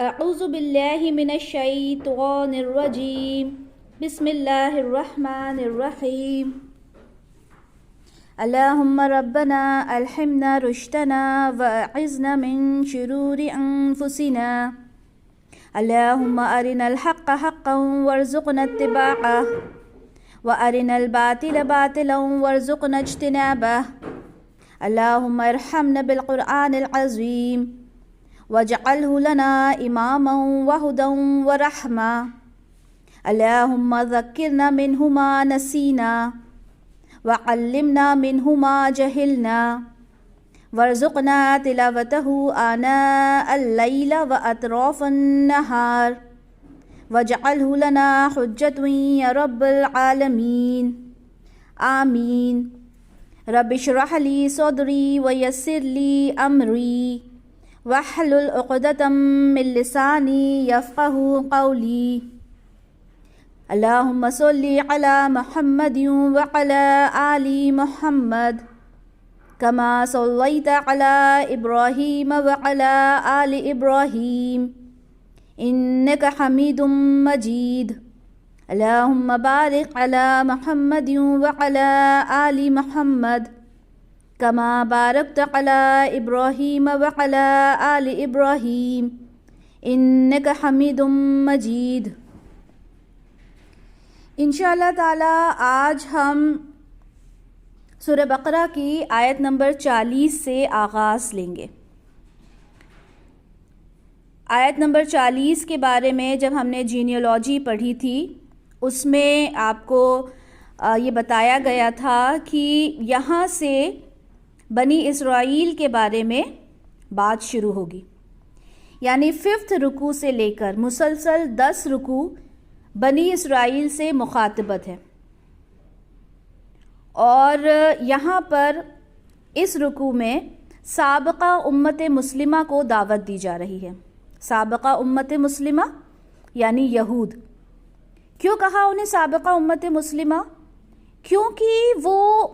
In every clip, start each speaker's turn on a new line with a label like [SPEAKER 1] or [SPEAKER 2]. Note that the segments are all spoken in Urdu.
[SPEAKER 1] اعوذ باللہ من الشیطان الرجیم بسم اللہ الرحمن الرحیم اللہم ربنا الہمنا رشدنا واعذنا من شرور انفسنا اللہم ارنا الحق حقا وارزقنا اتباعہ وارنا الباطل باطلا وارزقنا اجتنابہ اللہم ارحمنا بالقرآن العظیم واجعلہ لنا اماما وہدا ورحمہ اللہم ذکرنا منہ ما نسینا وعلمنا منہ ما جہلنا وارزقنا تلاوتہ آناء اللیل واطراف النہار واجعلہ لنا حجۃ یا رب العالمین آمین۔ رب اشرح لی صدری ویسر لی امری واحلل عقدۃ من لسانی یفقہوا قولی۔ اللہم صلی علی محمد وعلی آل محمد کما صلیت علی ابراہیم وعلی آل ابراہیم انک حمید مجید۔ اللہم بارک علی محمد وعلی آل محمد کما بارکت علی ابراہیم وعلی آل ابراہیم انک حمید مجید۔ انشاءاللہ تعالی آج ہم سورہ بقرہ کی آیت نمبر 40 سے آغاز لیں گے۔ آیت نمبر 40 کے بارے میں جب ہم نے جینیالوجی پڑھی تھی اس میں آپ کو یہ بتایا گیا تھا کہ یہاں سے بنی اسرائیل کے بارے میں بات شروع ہوگی، یعنی 5 رکوع سے لے کر مسلسل 10 رکوع بنی اسرائیل سے مخاطبت ہے، اور یہاں پر اس رکوع میں سابقہ امت مسلمہ کو دعوت دی جا رہی ہے۔ سابقہ امت مسلمہ یعنی یہود۔ کیوں کہا انہیں سابقہ امت مسلمہ؟ کیونکہ وہ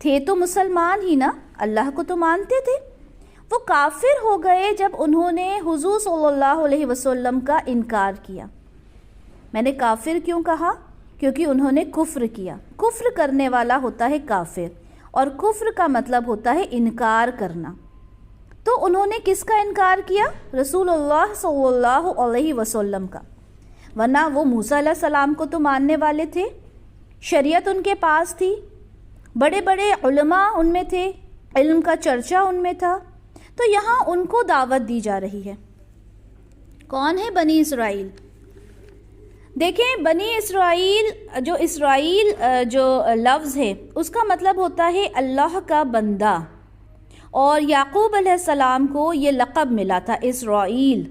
[SPEAKER 1] تھے تو مسلمان ہی نا، اللہ کو تو مانتے تھے۔ وہ کافر ہو گئے جب انہوں نے حضور صلی اللہ علیہ وسلم کا انکار کیا۔ میں نے کافر کیوں کہا؟ کیونکہ انہوں نے کفر کیا۔ کفر کرنے والا ہوتا ہے کافر، اور کفر کا مطلب ہوتا ہے انکار کرنا۔ تو انہوں نے کس کا انکار کیا؟ رسول اللہ صلی اللہ علیہ وسلم کا، ورنہ وہ موسیٰ علیہ السلام کو تو ماننے والے تھے، شریعت ان کے پاس تھی، بڑے بڑے علماء ان میں تھے، علم کا چرچا ان میں تھا، تو یہاں ان کو دعوت دی جا رہی ہے۔ کون ہے بنی اسرائیل؟ دیکھیں، بنی اسرائیل جو لفظ ہے اس کا مطلب ہوتا ہے اللہ کا بندہ، اور یعقوب علیہ السلام کو یہ لقب ملا تھا اسرائیل۔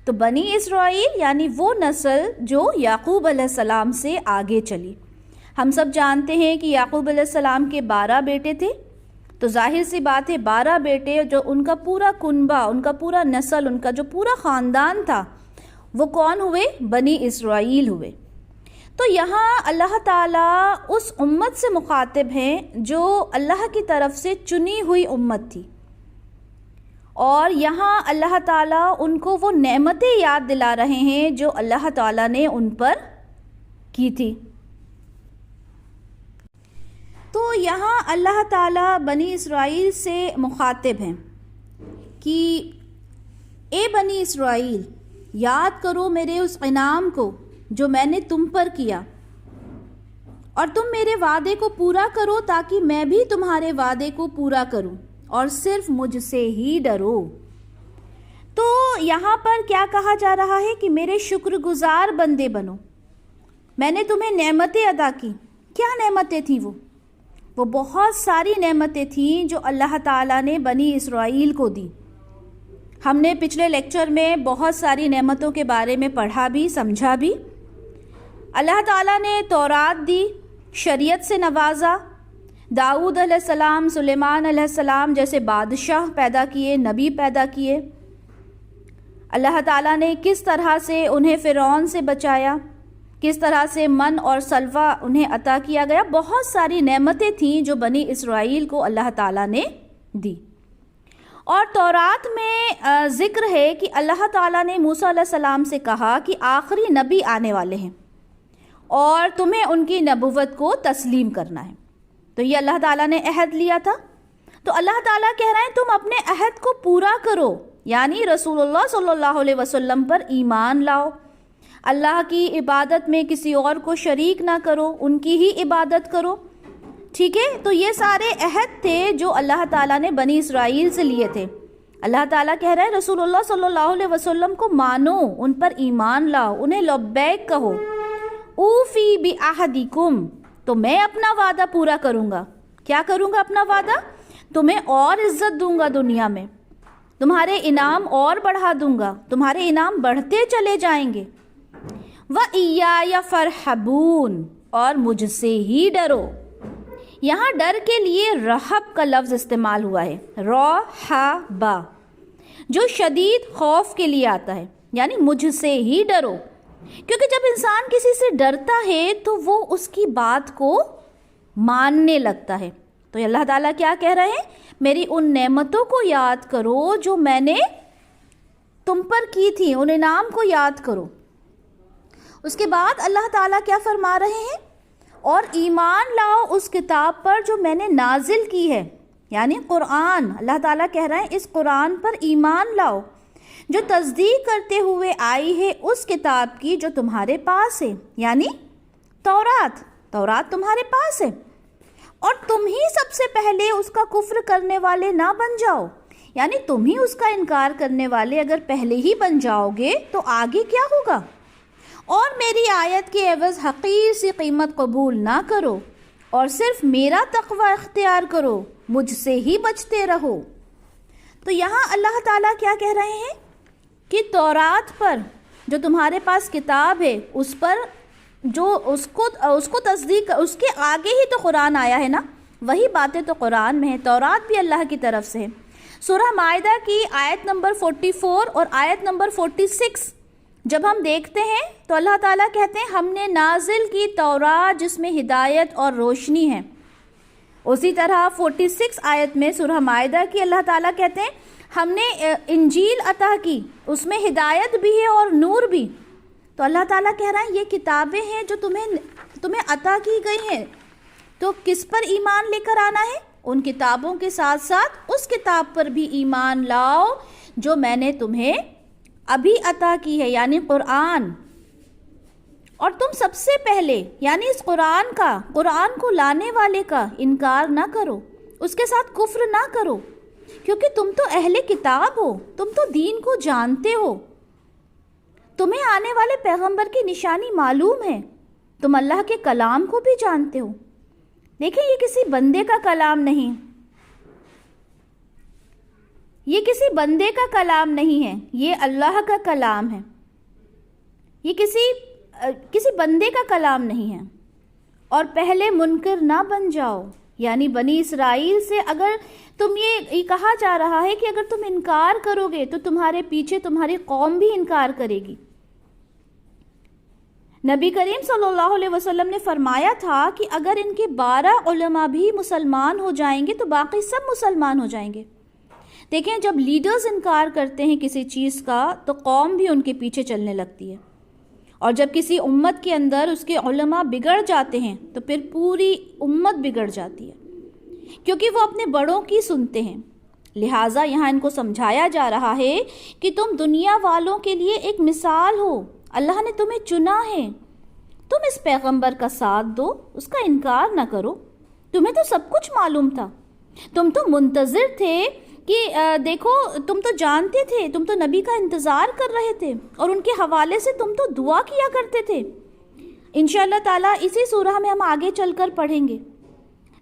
[SPEAKER 1] تو بنی اسرائیل یعنی وہ نسل جو یعقوب علیہ السلام سے آگے چلی۔ ہم سب جانتے ہیں کہ یعقوب علیہ السلام کے 12 بیٹے تھے، تو ظاہر سی بات ہے 12 بیٹے جو ان کا پورا کنبہ، ان کا پورا نسل، ان کا جو پورا خاندان تھا وہ کون ہوئے؟ بنی اسرائیل ہوئے۔ تو یہاں اللہ تعالیٰ اس امت سے مخاطب ہیں جو اللہ کی طرف سے چنی ہوئی امت تھی، اور یہاں اللہ تعالیٰ ان کو وہ نعمتیں یاد دلا رہے ہیں جو اللہ تعالیٰ نے ان پر کی تھی۔ تو یہاں اللہ تعالیٰ بنی اسرائیل سے مخاطب ہیں کہ اے بنی اسرائیل، یاد کرو میرے اس انعام کو جو میں نے تم پر کیا، اور تم میرے وعدے کو پورا کرو تاکہ میں بھی تمہارے وعدے کو پورا کروں، اور صرف مجھ سے ہی ڈرو۔ تو یہاں پر کیا کہا جا رہا ہے کہ میرے شکر گزار بندے بنو، میں نے تمہیں نعمتیں عطا کی۔ کیا نعمتیں تھیں وہ بہت ساری نعمتیں تھیں جو اللہ تعالیٰ نے بنی اسرائیل کو دی۔ ہم نے پچھلے لیکچر میں بہت ساری نعمتوں کے بارے میں پڑھا بھی، سمجھا بھی۔ اللہ تعالیٰ نے تورات دی، شریعت سے نوازا، داؤد علیہ السلام، سلیمان علیہ السلام جیسے بادشاہ پیدا کیے، نبی پیدا کیے۔ اللہ تعالیٰ نے کس طرح سے انہیں فرعون سے بچایا، کس طرح سے من اور سلوہ انہیں عطا کیا گیا۔ بہت ساری نعمتیں تھیں جو بنی اسرائیل کو اللہ تعالیٰ نے دی، اور تورات میں ذکر ہے کہ اللہ تعالیٰ نے موسیٰ علیہ السلام سے کہا کہ آخری نبی آنے والے ہیں اور تمہیں ان کی نبوت کو تسلیم کرنا ہے. تو یہ اللہ تعالیٰ نے عہد لیا تھا. تو اللہ تعالیٰ کہہ رہے ہیں تم اپنے عہد کو پورا کرو، یعنی رسول اللہ صلی اللہ علیہ وسلم پر ایمان لاؤ، اللہ کی عبادت میں کسی اور کو شریک نہ کرو، ان کی ہی عبادت کرو. ٹھیک ہے، تو یہ سارے عہد تھے جو اللہ تعالیٰ نے بنی اسرائیل سے لیے تھے. اللہ تعالیٰ کہہ رہے ہیں رسول اللہ صلی اللہ علیہ وسلم کو مانو، ان پر ایمان لاؤ، انہیں لبیک کہو. اوفی بعہدکم، تو میں اپنا وعدہ پورا کروں گا. کیا کروں گا اپنا وعدہ؟ تمہیں اور عزت دوں گا دنیا میں، تمہارے انعام اور بڑھا دوں گا، تمہارے انعام بڑھتے چلے جائیں گے. وَإِيَّايَ فَارْحَبُونَ، اور مجھ سے ہی ڈرو. یہاں ڈر کے لیے رہب کا لفظ استعمال ہوا ہے، رَحَبَ، جو شدید خوف کے لیے آتا ہے، یعنی مجھ سے ہی ڈرو. کیونکہ جب انسان کسی سے ڈرتا ہے تو وہ اس کی بات کو ماننے لگتا ہے. تو اللہ تعالیٰ کیا کہہ رہے ہیں؟ میری ان نعمتوں کو یاد کرو جو میں نے تم پر کی تھی، ان انعام کو یاد کرو. اس کے بعد اللہ تعالیٰ کیا فرما رہے ہیں؟ اور ایمان لاؤ اس کتاب پر جو میں نے نازل کی ہے، یعنی قرآن. اللہ تعالیٰ کہہ رہے ہیں اس قرآن پر ایمان لاؤ جو تصدیق کرتے ہوئے آئی ہے اس کتاب کی جو تمہارے پاس ہے، یعنی تورات. تورات تمہارے پاس ہے، اور تم ہی سب سے پہلے اس کا کفر کرنے والے نہ بن جاؤ، یعنی تم ہی اس کا انکار کرنے والے اگر پہلے ہی بن جاؤ گے تو آگے کیا ہوگا. اور میری آیت کے عوض حقیر سی قیمت قبول نہ کرو اور صرف میرا تقوی اختیار کرو، مجھ سے ہی بچتے رہو. تو یہاں اللہ تعالیٰ کیا کہہ رہے ہیں کہ تورات پر جو تمہارے پاس کتاب ہے اس پر جو اس کو تصدیق، اس کے آگے ہی تو قرآن آیا ہے نا، وہی باتیں تو قرآن میں ہے. تورات بھی اللہ کی طرف سے ہے. سورہ مائدہ کی آیت نمبر 44 اور آیت نمبر 46 جب ہم دیکھتے ہیں تو اللہ تعالیٰ کہتے ہیں ہم نے نازل کی تورات جس میں ہدایت اور روشنی ہے. اسی طرح 46 آیت میں سورہ مائدہ کی اللہ تعالیٰ کہتے ہیں ہم نے انجیل عطا کی، اس میں ہدایت بھی ہے اور نور بھی. تو اللہ تعالیٰ کہہ رہے ہیں یہ کتابیں ہیں جو تمہیں عطا کی گئی ہیں، تو کس پر ایمان لے کر آنا ہے؟ ان کتابوں کے ساتھ ساتھ اس کتاب پر بھی ایمان لاؤ جو میں نے تمہیں ابھی عطا کی ہے، یعنی قرآن. اور تم سب سے پہلے یعنی اس قرآن کو لانے والے کا انکار نہ کرو، اس کے ساتھ کفر نہ کرو، کیونکہ تم تو اہل کتاب ہو، تم تو دین کو جانتے ہو، تمہیں آنے والے پیغمبر کی نشانی معلوم ہے، تم اللہ کے کلام کو بھی جانتے ہو. دیکھیں یہ کسی بندے کا کلام نہیں، یہ کسی بندے کا کلام نہیں ہے، یہ اللہ کا کلام ہے. یہ کسی بندے کا کلام نہیں ہے. اور پہلے منکر نہ بن جاؤ، یعنی بنی اسرائیل سے اگر تم یہ کہا جا رہا ہے کہ اگر تم انکار کرو گے تو تمہارے پیچھے تمہاری قوم بھی انکار کرے گی. نبی کریم صلی اللہ علیہ وسلم نے فرمایا تھا کہ اگر ان کے 12 علماء بھی مسلمان ہو جائیں گے تو باقی سب مسلمان ہو جائیں گے. دیکھیں جب لیڈرز انکار کرتے ہیں کسی چیز کا تو قوم بھی ان کے پیچھے چلنے لگتی ہے، اور جب کسی امت کے اندر اس کے علماء بگڑ جاتے ہیں تو پھر پوری امت بگڑ جاتی ہے، کیونکہ وہ اپنے بڑوں کی سنتے ہیں. لہٰذا یہاں ان کو سمجھایا جا رہا ہے کہ تم دنیا والوں کے لیے ایک مثال ہو، اللہ نے تمہیں چنا ہے، تم اس پیغمبر کا ساتھ دو، اس کا انکار نہ کرو. تمہیں تو سب کچھ معلوم تھا، تم تو منتظر تھے کہ دیکھو، تم تو جانتے تھے، تم تو نبی کا انتظار کر رہے تھے اور ان کے حوالے سے تم تو دعا کیا کرتے تھے. انشاءاللہ تعالیٰ اسی سورہ میں ہم آگے چل کر پڑھیں گے.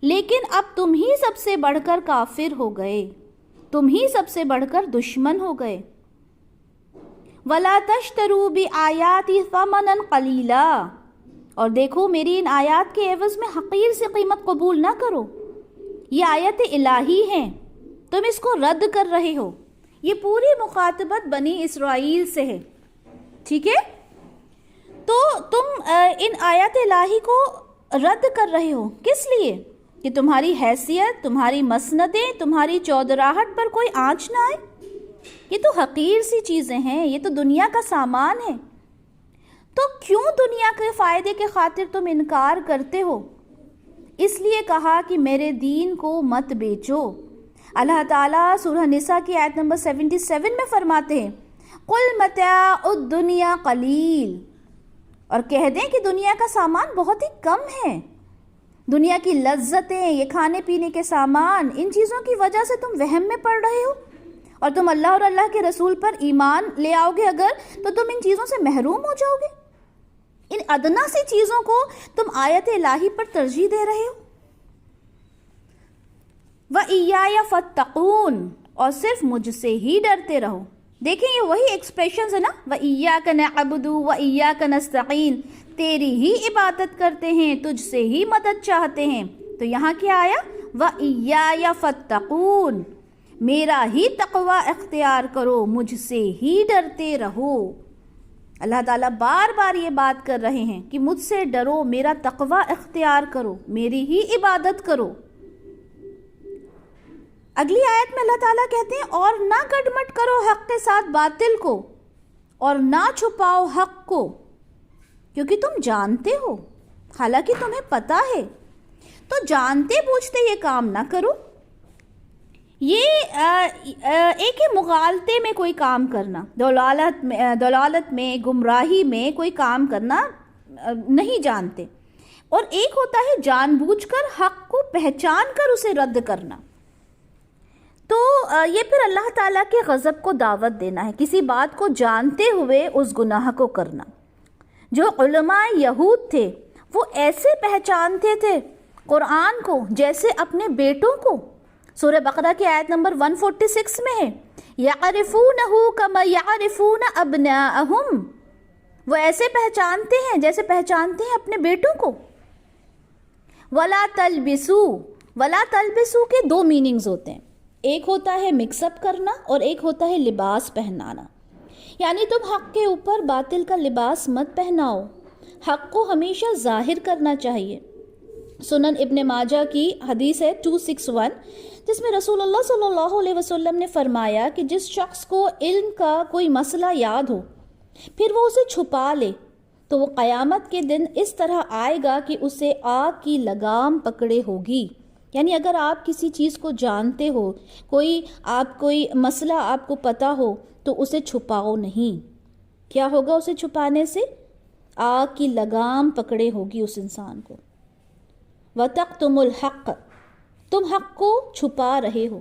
[SPEAKER 1] لیکن اب تم ہی سب سے بڑھ کر کافر ہو گئے، تم ہی سب سے بڑھ کر دشمن ہو گئے. وَلَا تَشْتَرُوا بِآيَاتِي ثَمَنًا قَلِيلًا، اور دیکھو میری ان آیات کے عوض میں حقیر سے قیمت قبول نہ کرو. یہ آیت الہی ہیں، تم اس کو رد کر رہے ہو. یہ پوری مخاطبت بنی اسرائیل سے ہے، ٹھیک ہے؟ تو تم ان آیات الہی کو رد کر رہے ہو، کس لیے؟ کہ تمہاری حیثیت، تمہاری مسندیں، تمہاری چودراہٹ پر کوئی آنچ نہ آئے؟ یہ تو حقیر سی چیزیں ہیں، یہ تو دنیا کا سامان ہے، تو کیوں دنیا کے فائدے کے خاطر تم انکار کرتے ہو؟ اس لیے کہا کہ میرے دین کو مت بیچو۔ اللہ تعالیٰ سورہ نساء کی آیت نمبر 77 میں فرماتے ہیں قُلْ مَتَاعُ الدُّنْيَا قَلِيلٌ، اور کہہ دیں کہ دنیا کا سامان بہت ہی کم ہے۔ دنیا کی لذتیں، یہ کھانے پینے کے سامان، ان چیزوں کی وجہ سے تم وہم میں پڑ رہے ہو، اور تم اللہ اور اللہ کے رسول پر ایمان لے آؤ گے اگر، تو تم ان چیزوں سے محروم ہو جاؤ گے۔ ان ادنا سی چیزوں کو تم آیت الہی پر ترجیح دے رہے ہو۔ وَإِيَّايَ فَاتَّقُونَ، اور صرف مجھ سے ہی ڈرتے رہو۔ دیکھیں یہ وہی ایکسپریشنز ہے نا، وَإِيَّاكَ نَعْبُدُ وَإِيَّاكَ نَسْتَعِينُ، تیری ہی عبادت کرتے ہیں، تجھ سے ہی مدد چاہتے ہیں۔ تو یہاں کیا آیا؟ وَإِيَّايَ فَاتَّقُونَ، میرا ہی تقوی اختیار کرو، مجھ سے ہی ڈرتے رہو۔ اللہ تعالیٰ بار بار یہ بات کر رہے ہیں کہ مجھ سے ڈرو، میرا تقوی اختیار کرو، میری ہی عبادت کرو۔ اگلی آیت میں اللہ تعالیٰ کہتے ہیں اور نہ گڈمٹ کرو حق کے ساتھ باطل کو، اور نہ چھپاؤ حق کو، کیونکہ تم جانتے ہو، حالانکہ تمہیں پتہ ہے، تو جانتے بوجھتے یہ کام نہ کرو۔ یہ ایک ہے مغالطے میں کوئی کام کرنا، دلالت میں، گمراہی میں کوئی کام کرنا نہیں جانتے، اور ایک ہوتا ہے جان بوجھ کر حق کو پہچان کر اسے رد کرنا۔ تو یہ پھر اللہ تعالیٰ کے غضب کو دعوت دینا ہے، کسی بات کو جانتے ہوئے اس گناہ کو کرنا۔ جو علماء یہود تھے وہ ایسے پہچانتے تھے قرآن کو جیسے اپنے بیٹوں کو۔ سورہ بقرہ کی آیت نمبر 146 میں ہے يَعْرِفُونَهُ كَمَا يَعْرِفُونَ أَبْنَاءَهُمْ، وہ ایسے پہچانتے ہیں جیسے پہچانتے ہیں اپنے بیٹوں کو۔ وَلَا تَلْبِسُوا، وَلَا تَلْبِسُوا کے دو میننگز ہوتے ہیں، ایک ہوتا ہے مکس اپ کرنا اور ایک ہوتا ہے لباس پہنانا، یعنی تم حق کے اوپر باطل کا لباس مت پہناؤ، حق کو ہمیشہ ظاہر کرنا چاہیے۔ سنن ابن ماجہ کی حدیث ہے 261 جس میں رسول اللہ صلی اللہ علیہ وسلم نے فرمایا کہ جس شخص کو علم کا کوئی مسئلہ یاد ہو پھر وہ اسے چھپا لے تو وہ قیامت کے دن اس طرح آئے گا کہ اسے آگ کی لگام پکڑے ہوگی۔ یعنی اگر آپ کسی چیز کو جانتے ہو، کوئی مسئلہ آپ کو پتہ ہو تو اسے چھپاؤ نہیں۔ کیا ہوگا اسے چھپانے سے؟ آگ کی لگام پکڑے ہوگی اس انسان کو۔ وَتَقْتُمُ الْحَقَّ، تم حق کو چھپا رہے ہو۔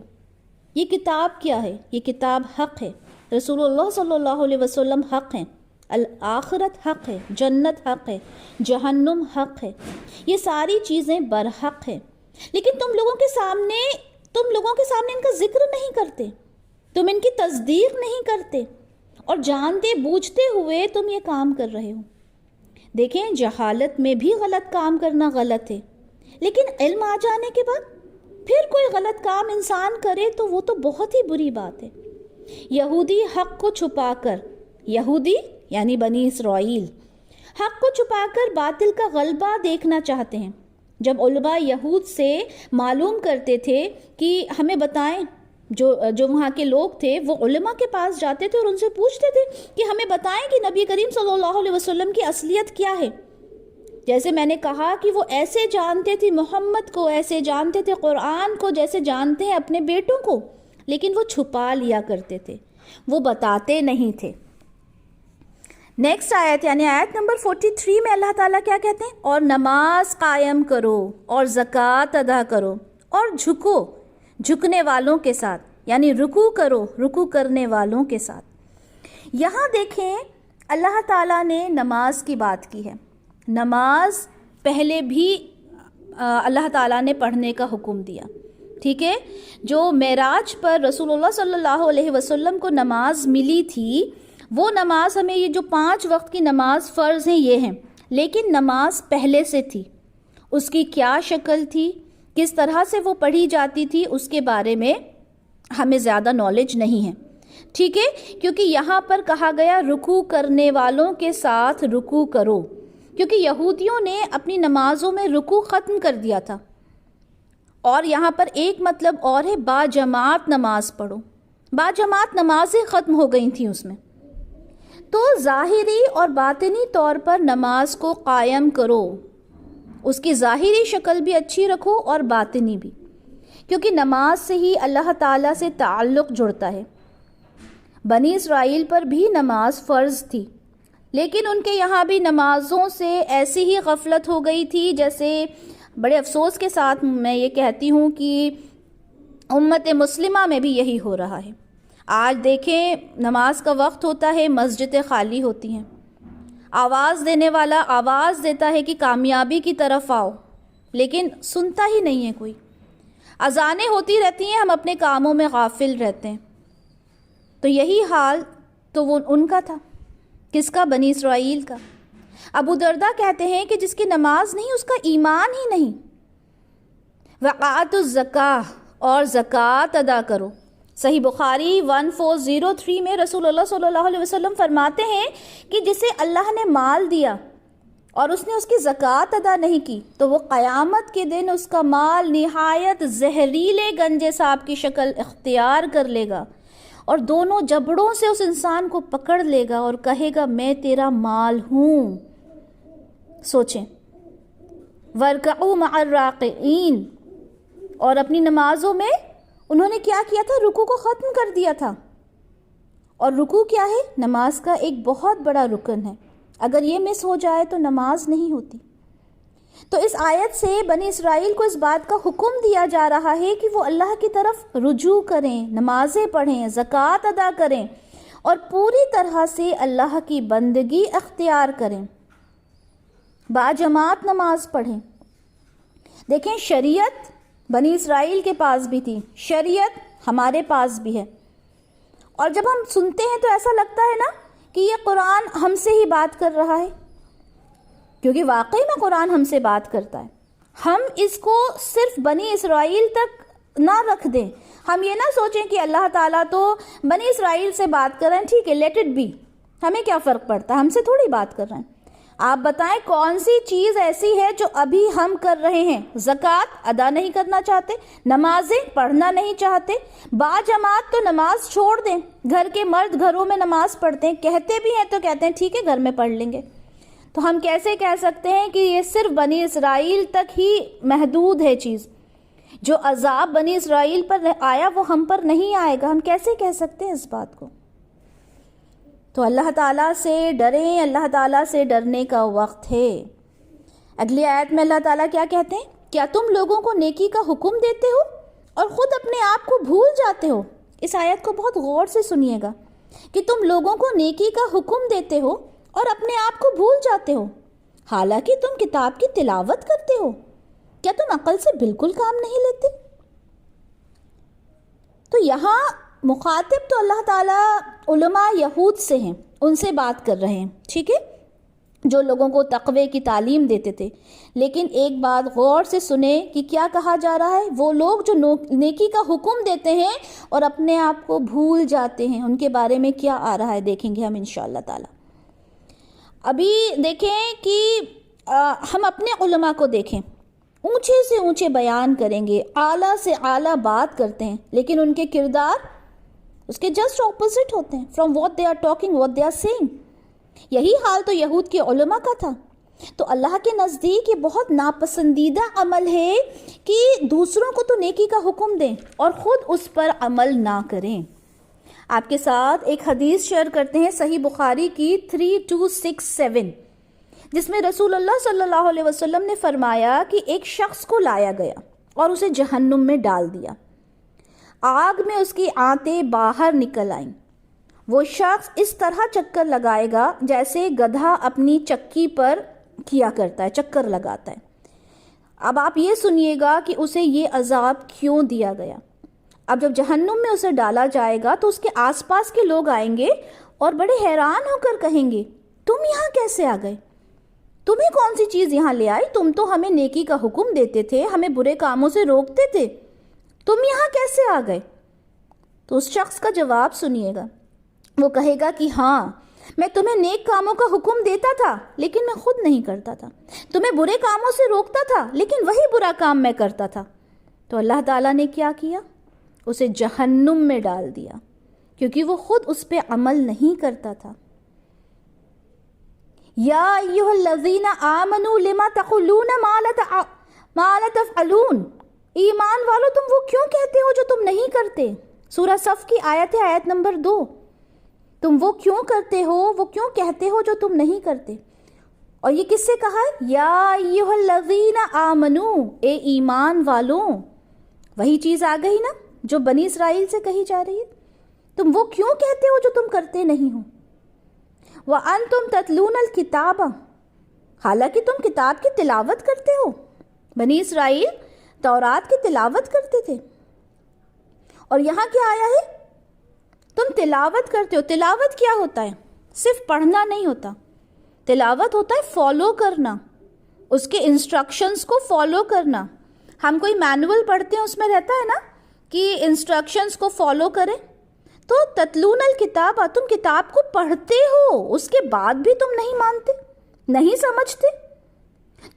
[SPEAKER 1] یہ کتاب کیا ہے؟ یہ کتاب حق ہے، رسول اللہ صلی اللہ علیہ وسلم حق ہیں، الآخرت حق ہے، جنت حق ہے، جہنم حق ہے، یہ ساری چیزیں برحق ہیں، لیکن تم لوگوں کے سامنے ان کا ذکر نہیں کرتے، تم ان کی تصدیق نہیں کرتے، اور جانتے بوجھتے ہوئے تم یہ کام کر رہے ہو۔ دیکھیں جہالت میں بھی غلط کام کرنا غلط ہے، لیکن علم آ جانے کے بعد پھر کوئی غلط کام انسان کرے تو وہ تو بہت ہی بری بات ہے۔ یہودی حق کو چھپا کر، یہودی یعنی بنی اسرائیل حق کو چھپا کر باطل کا غلبہ دیکھنا چاہتے ہیں۔ جب علماء یہود سے معلوم کرتے تھے کہ ہمیں بتائیں، جو وہاں کے لوگ تھے وہ علماء کے پاس جاتے تھے اور ان سے پوچھتے تھے کہ ہمیں بتائیں کہ نبی کریم صلی اللہ علیہ وسلم کی اصلیت کیا ہے۔ جیسے میں نے کہا کہ وہ ایسے جانتے تھے محمد کو، ایسے جانتے تھے قرآن کو جیسے جانتے ہیں اپنے بیٹوں کو، لیکن وہ چھپا لیا کرتے تھے، وہ بتاتے نہیں تھے۔ نیکسٹ آیت یعنی آیت نمبر 43 میں اللہ تعالیٰ کیا کہتے ہیں؟ اور نماز قائم کرو اور زکوٰۃ ادا کرو اور جھکنے والوں کے ساتھ، یعنی رکوع کرو رکوع کرنے والوں کے ساتھ۔ یہاں دیکھیں اللہ تعالیٰ نے نماز کی بات کی ہے۔ نماز پہلے بھی اللہ تعالیٰ نے پڑھنے کا حکم دیا، ٹھیک ہے؟ جو معراج پر رسول اللہ صلی اللہ علیہ وسلم کو نماز ملی تھی، وہ نماز ہمیں یہ جو 5 وقت کی نماز فرض ہیں یہ ہیں، لیکن نماز پہلے سے تھی، اس کی کیا شکل تھی، کس طرح سے وہ پڑھی جاتی تھی، اس کے بارے میں ہمیں زیادہ نالج نہیں ہے، ٹھیک ہے؟ کیونکہ یہاں پر کہا گیا رکوع کرنے والوں کے ساتھ رکوع کرو، کیونکہ یہودیوں نے اپنی نمازوں میں رکوع ختم کر دیا تھا، اور یہاں پر ایک مطلب اور ہے، با جماعت نماز پڑھو. با جماعت نمازیں ختم ہو گئی تھیں اس میں. تو ظاہری اور باطنی طور پر نماز کو قائم کرو، اس کی ظاہری شکل بھی اچھی رکھو اور باطنی بھی، کیونکہ نماز سے ہی اللہ تعالیٰ سے تعلق جڑتا ہے. بنی اسرائیل پر بھی نماز فرض تھی، لیکن ان کے یہاں بھی نمازوں سے ایسی ہی غفلت ہو گئی تھی، جیسے بڑے افسوس کے ساتھ میں یہ کہتی ہوں کہ امت مسلمہ میں بھی یہی ہو رہا ہے. آج دیکھیں نماز کا وقت ہوتا ہے، مسجدیں خالی ہوتی ہیں، آواز دینے والا آواز دیتا ہے کہ کامیابی کی طرف آؤ، لیکن سنتا ہی نہیں ہے کوئی. اذانیں ہوتی رہتی ہیں، ہم اپنے کاموں میں غافل رہتے ہیں. تو یہی حال تو وہ ان کا تھا. کس کا؟ بنی اسرائیل کا. ابو درداء کہتے ہیں کہ جس کی نماز نہیں اس کا ایمان ہی نہیں. وَآتُوا الزَّکَاۃَ، اور زکوٰۃ ادا کرو. صحیح بخاری 1403 میں رسول اللہ صلی اللہ علیہ وسلم فرماتے ہیں کہ جسے اللہ نے مال دیا اور اس نے اس کی زکوٰۃ ادا نہیں کی تو وہ قیامت کے دن اس کا مال نہایت زہریلے گنجے سانپ کی شکل اختیار کر لے گا اور دونوں جبڑوں سے اس انسان کو پکڑ لے گا اور کہے گا میں تیرا مال ہوں. سوچیں. وَارْكَعُوا مَعَ الرَّاكِعِينَ، اور اپنی نمازوں میں انہوں نے کیا کیا تھا؟ رکوع کو ختم کر دیا تھا. اور رکوع کیا ہے؟ نماز کا ایک بہت بڑا رکن ہے. اگر یہ مس ہو جائے تو نماز نہیں ہوتی. تو اس آیت سے بنی اسرائیل کو اس بات کا حکم دیا جا رہا ہے کہ وہ اللہ کی طرف رجوع کریں، نمازیں پڑھیں، زکوٰۃ ادا کریں اور پوری طرح سے اللہ کی بندگی اختیار کریں، با جماعت نماز پڑھیں. دیکھیں شریعت بنی اسرائیل کے پاس بھی تھی، شریعت ہمارے پاس بھی ہے. اور جب ہم سنتے ہیں تو ایسا لگتا ہے نا کہ یہ قرآن ہم سے ہی بات کر رہا ہے، کیونکہ واقعی میں قرآن ہم سے بات کرتا ہے. ہم اس کو صرف بنی اسرائیل تک نہ رکھ دیں. ہم یہ نہ سوچیں کہ اللہ تعالیٰ تو بنی اسرائیل سے بات کر رہے ہیں، ٹھیک ہے لیٹ اٹ بی، ہمیں کیا فرق پڑتا ہے، ہم سے تھوڑی بات کر رہے ہیں. آپ بتائیں کون سی چیز ایسی ہے جو ابھی ہم کر رہے ہیں؟ زکوٰۃ ادا نہیں کرنا چاہتے، نمازیں پڑھنا نہیں چاہتے، با جماعت تو نماز چھوڑ دیں. گھر کے مرد گھروں میں نماز پڑھتے ہیں، کہتے بھی ہیں تو کہتے ہیں ٹھیک ہے گھر میں پڑھ لیں گے. تو ہم کیسے کہہ سکتے ہیں کہ یہ صرف بنی اسرائیل تک ہی محدود ہے چیز؟ جو عذاب بنی اسرائیل پر آیا وہ ہم پر نہیں آئے گا. ہم کیسے کہہ سکتے ہیں اس بات کو؟ تو اللہ تعالیٰ سے ڈریں، اللہ تعالیٰ سے ڈرنے کا وقت ہے. اگلی آیت میں اللہ تعالیٰ کیا کہتے ہیں؟ کیا تم لوگوں کو نیکی کا حکم دیتے ہو اور خود اپنے آپ کو بھول جاتے ہو؟ اس آیت کو بہت غور سے سنیے گا کہ تم لوگوں کو نیکی کا حکم دیتے ہو اور اپنے آپ کو بھول جاتے ہو، حالانکہ تم کتاب کی تلاوت کرتے ہو. کیا تم عقل سے بالکل کام نہیں لیتے؟ تو یہاں مخاطب تو اللہ تعالیٰ علماء یہود سے ہیں، ان سے بات کر رہے ہیں، ٹھیک ہے، جو لوگوں کو تقوی کی تعلیم دیتے تھے. لیکن ایک بات غور سے سنیں کہ کیا کہا جا رہا ہے؟ وہ لوگ جو نیکی کا حکم دیتے ہیں اور اپنے آپ کو بھول جاتے ہیں، ان کے بارے میں کیا آ رہا ہے دیکھیں گے ہم انشاءاللہ تعالیٰ. ابھی دیکھیں کہ ہم اپنے علماء کو دیکھیں، اونچے سے اونچے بیان کریں گے، اعلیٰ سے اعلیٰ بات کرتے ہیں، لیکن ان کے کردار اس کے جسٹ اپوزٹ ہوتے ہیں. From what they are talking, what they are seeing. یہی حال تو یہود کے علماء کا تھا. تو اللہ کے نزدیک یہ بہت ناپسندیدہ عمل ہے کہ دوسروں کو تو نیکی کا حکم دیں اور خود اس پر عمل نہ کریں. آپ کے ساتھ ایک حدیث شیئر کرتے ہیں صحیح بخاری کی 3267، جس میں رسول اللہ صلی اللہ علیہ وسلم نے فرمایا کہ ایک شخص کو لایا گیا اور اسے جہنم میں ڈال دیا. آگ میں اس کی آنتیں باہر نکل آئیں. وہ شخص اس طرح چکر لگائے گا جیسے گدھا اپنی چکی پر کیا کرتا ہے، چکر لگاتا ہے. اب آپ یہ سنیے گا کہ اسے یہ عذاب کیوں دیا گیا. اب جب جہنم میں اسے ڈالا جائے گا تو اس کے آس پاس کے لوگ آئیں گے اور بڑے حیران ہو کر کہیں گے تم یہاں کیسے آ گئے؟ تمہیں کون سی چیز یہاں لے آئی؟ تم تو ہمیں نیکی کا حکم دیتے تھے، ہمیں برے کاموں سے روکتے تھے، تم یہاں کیسے آ گئے؟ تو اس شخص کا جواب سنیے گا. وہ کہے گا کہ ہاں میں تمہیں نیک کاموں کا حکم دیتا تھا لیکن میں خود نہیں کرتا تھا، تمہیں برے کاموں سے روکتا تھا لیکن وہی برا کام میں کرتا تھا. تو اللہ تعالیٰ نے کیا کیا؟ اسے جہنم میں ڈال دیا، کیونکہ وہ خود اس پہ عمل نہیں کرتا تھا۔ یا ایھا الذین آمنوا لما تقولون ما لا تفعلون، ایمان والو تم وہ کیوں کہتے ہو جو تم نہیں کرتے؟ سورہ صف کی آیت ہے، آیت نمبر 2۔ تم وہ کیوں کرتے ہو، وہ کیوں کہتے ہو جو تم نہیں کرتے؟ اور یہ کس سے کہا ہے؟ یا ایھا الذین آمنو، اے ایمان والوں۔ وہی چیز آ گئی نا جو بنی اسرائیل سے کہی جا رہی ہے، تم وہ کیوں کہتے ہو جو تم کرتے نہیں ہو؟ وَأَنْتُمْ تَتْلُونَ الْكِتَابَ، حالانکہ تم کتاب کی تلاوت کرتے ہو۔ بنی اسرائیل تورات کی تلاوت کرتے تھے، اور یہاں کیا آیا ہے؟ تم تلاوت کرتے ہو۔ تلاوت کیا ہوتا ہے؟ صرف پڑھنا نہیں ہوتا، تلاوت ہوتا ہے فالو کرنا، اس کے انسٹرکشنز کو فالو کرنا۔ ہم کوئی مینول پڑھتے ہیں، اس میں رہتا ہے نا کہ انسٹرکشنز کو فالو کریں۔ تو تتلون الکتاب، تم کتاب کو پڑھتے ہو، اس کے بعد بھی تم نہیں مانتے، نہیں سمجھتے۔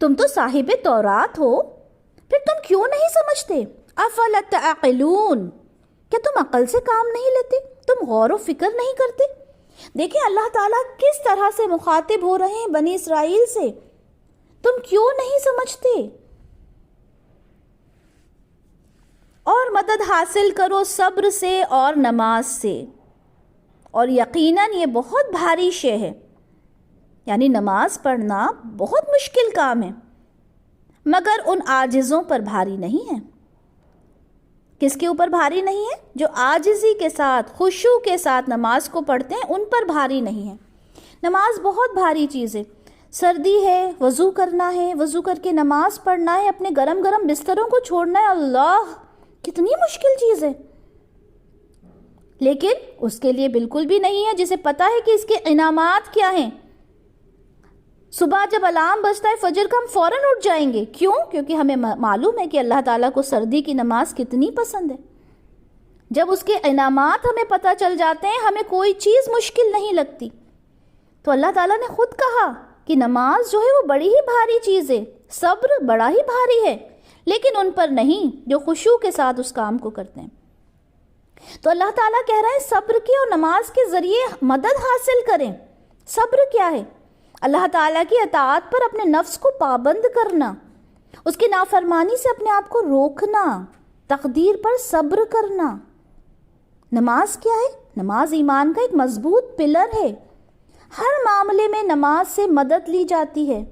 [SPEAKER 1] تم تو صاحب تورات ہو، پھر تم کیوں نہیں سمجھتے؟ افلا تعقلون، کیا تم عقل سے کام نہیں لیتے؟ تم غور و فکر نہیں کرتے؟ دیکھیں اللہ تعالیٰ کس طرح سے مخاطب ہو رہے ہیں بنی اسرائیل سے، تم کیوں نہیں سمجھتے؟ اور مدد حاصل کرو صبر سے اور نماز سے، اور یقیناً یہ بہت بھاری شے ہے، یعنی نماز پڑھنا بہت مشکل کام ہے، مگر ان عاجزوں پر بھاری نہیں ہے۔ کس کے اوپر بھاری نہیں ہے؟ جو عاجزی کے ساتھ، خشوع کے ساتھ نماز کو پڑھتے ہیں، ان پر بھاری نہیں ہے۔ نماز بہت بھاری چیز ہے، سردی ہے، وضو کرنا ہے، وضو کر کے نماز پڑھنا ہے، اپنے گرم گرم بستروں کو چھوڑنا ہے، اللہ کتنی مشکل چیز ہے۔ لیکن اس کے لیے بالکل بھی نہیں ہے جسے پتا ہے کہ اس کے انعامات کیا ہیں۔ صبح جب الارم بجتا ہے فجر کا، ہم فوراً اٹھ جائیں گے۔ کیوں؟ کیونکہ ہمیں معلوم ہے کہ اللہ تعالیٰ کو سردی کی نماز کتنی پسند ہے۔ جب اس کے انعامات ہمیں پتہ چل جاتے ہیں، ہمیں کوئی چیز مشکل نہیں لگتی۔ تو اللہ تعالیٰ نے خود کہا کہ نماز جو ہے وہ بڑی ہی بھاری چیز ہے، صبر بڑا ہی بھاری ہے، لیکن ان پر نہیں جو خشوع کے ساتھ اس کام کو کرتے ہیں۔ تو اللہ تعالیٰ کہہ رہے ہیں صبر کی اور نماز کے ذریعے مدد حاصل کریں۔ صبر کیا ہے؟ اللہ تعالیٰ کی اطاعت پر اپنے نفس کو پابند کرنا، اس کی نافرمانی سے اپنے آپ کو روکنا، تقدیر پر صبر کرنا۔ نماز کیا ہے؟ نماز ایمان کا ایک مضبوط پلر ہے، ہر معاملے میں نماز سے مدد لی جاتی ہے۔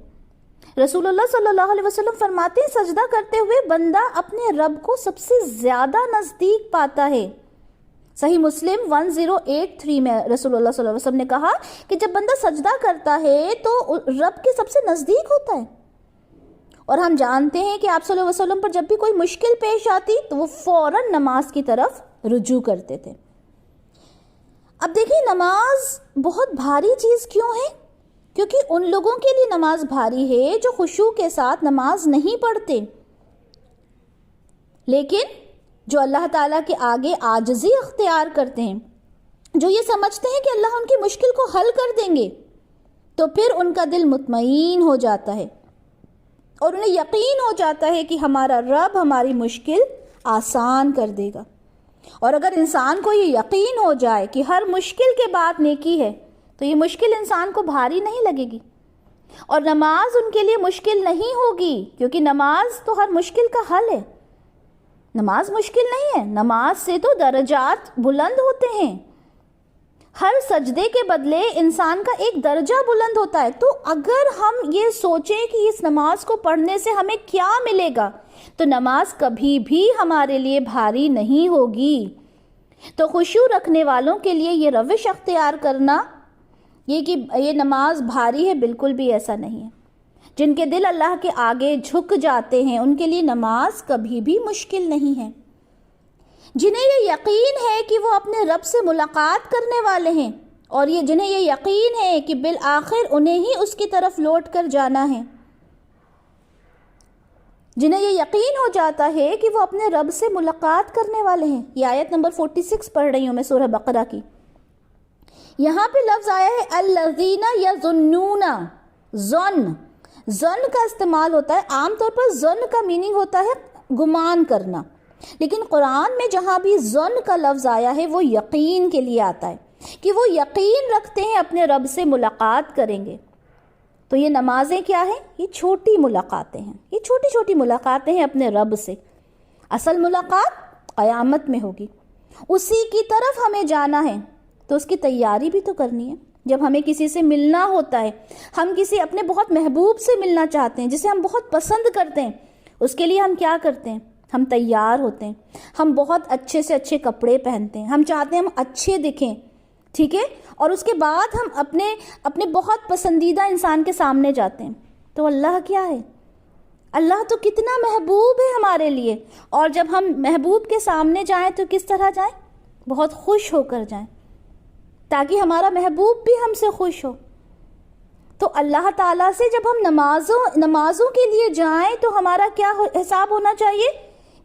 [SPEAKER 1] رسول اللہ صلی اللہ علیہ وسلم فرماتے ہیں سجدہ کرتے ہوئے بندہ اپنے رب کو سب سے زیادہ نزدیک پاتا ہے۔ صحیح مسلم 1083 میں رسول اللہ صلی اللہ علیہ وسلم نے کہا کہ جب بندہ سجدہ کرتا ہے تو رب کے سب سے نزدیک ہوتا ہے۔ اور ہم جانتے ہیں کہ آپ صلی اللہ علیہ وسلم پر جب بھی کوئی مشکل پیش آتی تو وہ فوراً نماز کی طرف رجوع کرتے تھے۔ اب دیکھیں نماز بہت بھاری چیز کیوں ہے؟ کیونکہ ان لوگوں کے لیے نماز بھاری ہے جو خشوع کے ساتھ نماز نہیں پڑھتے، لیکن جو اللہ تعالیٰ کے آگے عاجزی اختیار کرتے ہیں، جو یہ سمجھتے ہیں کہ اللہ ان کی مشکل کو حل کر دیں گے، تو پھر ان کا دل مطمئن ہو جاتا ہے اور انہیں یقین ہو جاتا ہے کہ ہمارا رب ہماری مشکل آسان کر دے گا۔ اور اگر انسان کو یہ یقین ہو جائے کہ ہر مشکل کے بعد نیکی ہے، تو یہ مشکل انسان کو بھاری نہیں لگے گی، اور نماز ان کے لیے مشکل نہیں ہوگی، کیونکہ نماز تو ہر مشکل کا حل ہے۔ نماز مشکل نہیں ہے، نماز سے تو درجات بلند ہوتے ہیں، ہر سجدے کے بدلے انسان کا ایک درجہ بلند ہوتا ہے۔ تو اگر ہم یہ سوچیں کہ اس نماز کو پڑھنے سے ہمیں کیا ملے گا، تو نماز کبھی بھی ہمارے لیے بھاری نہیں ہوگی۔ تو خشوع رکھنے والوں کے لیے یہ روش اختیار کرنا، یہ کہ یہ نماز بھاری ہے، بالکل بھی ایسا نہیں ہے۔ جن کے دل اللہ کے آگے جھک جاتے ہیں ان کے لیے نماز کبھی بھی مشکل نہیں ہے۔ جنہیں یہ یقین ہے کہ وہ اپنے رب سے ملاقات کرنے والے ہیں، اور جنہیں یہ یقین ہے کہ بالآخر انہیں ہی اس کی طرف لوٹ کر جانا ہے، جنہیں یہ یقین ہو جاتا ہے کہ وہ اپنے رب سے ملاقات کرنے والے ہیں۔ یہ آیت نمبر 46 پڑھ رہی ہوں میں سورہ بقرہ کی۔ یہاں پہ لفظ آیا ہے الذین یظنون، ظن کا استعمال ہوتا ہے۔ عام طور پر ظن کا میننگ ہوتا ہے گمان کرنا. لیکن قرآن میں جہاں بھی ظن کا لفظ آیا ہے وہ یقین کے لیے آتا ہے کہ وہ یقین رکھتے ہیں اپنے رب سے ملاقات کریں گے. تو یہ نمازیں کیا ہیں؟ یہ چھوٹی ملاقاتیں ہیں، یہ چھوٹی چھوٹی ملاقاتیں ہیں اپنے رب سے. اصل ملاقات قیامت میں ہوگی، اسی کی طرف ہمیں جانا ہے. تو اس کی تیاری بھی تو کرنی ہے. جب ہمیں کسی سے ملنا ہوتا ہے، ہم کسی اپنے بہت محبوب سے ملنا چاہتے ہیں جسے ہم بہت پسند کرتے ہیں، اس کے لیے ہم کیا کرتے ہیں؟ ہم تیار ہوتے ہیں، ہم بہت اچھے سے اچھے کپڑے پہنتے ہیں، ہم چاہتے ہیں ہم اچھے دکھیں، ٹھیک ہے، اور اس کے بعد ہم اپنے بہت پسندیدہ انسان کے سامنے جاتے ہیں. تو اللہ کیا ہے؟ اللہ تو کتنا محبوب ہے ہمارے لیے. اور جب ہم محبوب کے سامنے جائیں تو کس طرح جائیں؟ بہت خوش ہو کر جائیں، تاکہ ہمارا محبوب بھی ہم سے خوش ہو. تو اللہ تعالیٰ سے جب ہم نمازوں کے لیے جائیں تو ہمارا کیا حساب ہونا چاہیے؟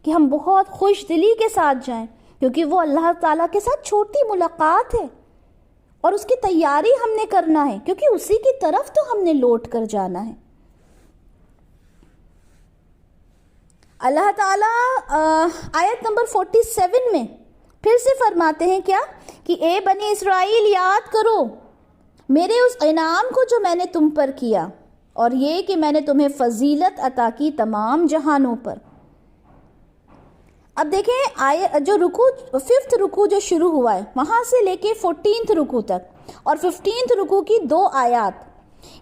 [SPEAKER 1] کہ ہم بہت خوش دلی کے ساتھ جائیں، کیونکہ وہ اللہ تعالیٰ کے ساتھ چھوٹی ملاقات ہے اور اس کی تیاری ہم نے کرنا ہے، کیونکہ اسی کی طرف تو ہم نے لوٹ کر جانا ہے. اللہ تعالیٰ آیت نمبر 47 میں پھر سے فرماتے ہیں کیا؟ کہ اے بنی اسرائیل یاد کرو میرے اس انعام کو جو میں نے تم پر کیا، اور یہ کہ میں نے تمہیں فضیلت عطا کی تمام جہانوں پر. اب دیکھیں جو رکوع 5th رکوع جو شروع ہوا ہے وہاں سے لے کے 14th رکوع تک اور 15th رکوع کی 2 آیات،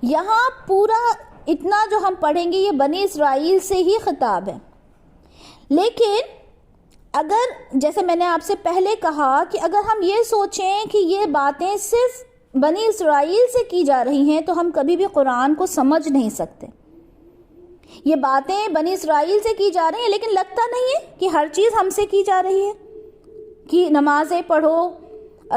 [SPEAKER 1] یہاں پورا اتنا جو ہم پڑھیں گے یہ بنی اسرائیل سے ہی خطاب ہے. لیکن اگر جیسے میں نے آپ سے پہلے کہا کہ اگر ہم یہ سوچیں کہ یہ باتیں صرف بنی اسرائیل سے کی جا رہی ہیں تو ہم کبھی بھی قرآن کو سمجھ نہیں سکتے. یہ باتیں بنی اسرائیل سے کی جا رہی ہیں، لیکن لگتا نہیں ہے کہ ہر چیز ہم سے کی جا رہی ہے، کہ نمازیں پڑھو،